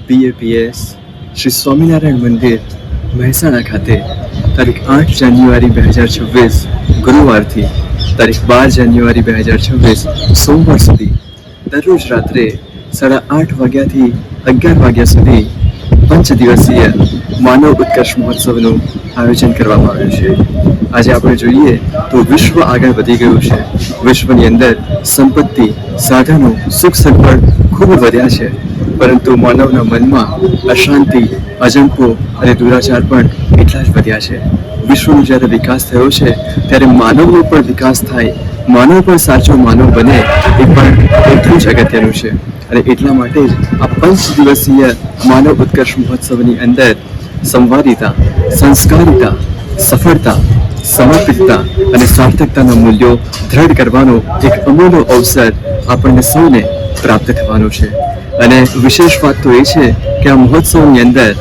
BAPS Shri Swaminarayan મંદિર મહેસાણા ખાતે તારીખ 8 જાન્યુઆરી 2026 ગુરુવારથી તારીખ 12 જાન્યુઆરી 2026 સોમવાર સુધી દરરોજ રાત્રે 8:30 વાગ્યાથી 11 વાગ્યા સુધી પંચદિવસીય માનવ ઉત્કર્ષ મહોત્સવનું આયોજન કરવામાં આવ્યું છે. આજે આપણે જોઈએ તો વિશ્વ આગળ વધી ગયું છે. વિશ્વની અંદર સંપત્તિ, સાધનો, સુખ સગવડ ખૂબ વધ્યા છે, પરંતુ માનવના મનમાં અશાંતિ, અજંપો અને દુરાચાર પણ એટલા જ વધ્યા છે. વિશ્વનો જ્યારે વિકાસ થયો છે ત્યારે માનવનો પણ વિકાસ થાય, માનવ પણ સાચો માનવ બને એ પણ એટલું જ અગત્યનું છે. અને એટલા માટે જ આ 5 દિવસીય માનવ ઉત્કર્ષ મહોત્સવની અંદર સંવાદિતા, સંસ્કારિતા, સફળતા, સમર્પિતતા અને સાર્થકતાના મૂલ્યો દ્રઢ કરવાનો એક અમૂલ્ય અવસર આપણને સૌને પ્રાપ્ત થવાનો છે. અને વિશેષ વાત તો એ છે કે આ મહોત્સવની અંદર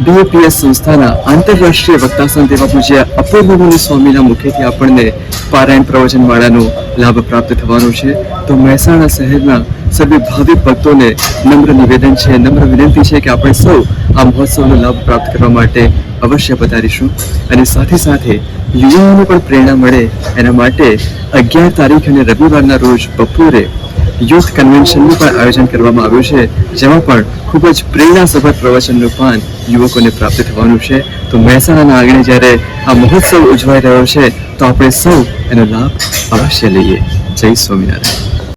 BAPS સંસ્થાના આંતરરાષ્ટ્રીય વક્તા સંત એવા પૂજ્ય અપૂર્વમુનિ સ્વામીના મુખેથી આપણને પારાયણ પ્રવચનમાળાનો લાભ પ્રાપ્ત થવાનો છે. તો મહેસાણા શહેરના સર્વે ભાવિક ભક્તોને નમ્ર નિવેદન છે, નમ્ર વિનંતી છે કે આપણે સૌ આ મહોત્સવનો લાભ પ્રાપ્ત કરવા માટે અવશ્ય પધારીશું. અને સાથે સાથે યુવાઓને પણ પ્રેરણા મળે એના માટે 11 તારીખ અને રવિવારના રોજ બપોરે યુથ કન્વેન્શનનું પણ આયોજન કરવામાં આવ્યું છે, જેમાં પણ ખૂબ જ પ્રેરણાસભર પ્રવચનનું પાન યુવકોને પ્રાપ્ત થવાનું છે. તો મહેસાણાના આંગણે જ્યારે આ મહોત્સવ ઉજવાઈ રહ્યો છે તો આપણે સૌ એનો લાભ અવશ્ય લઈએ. જય સ્વામિનારાયણ.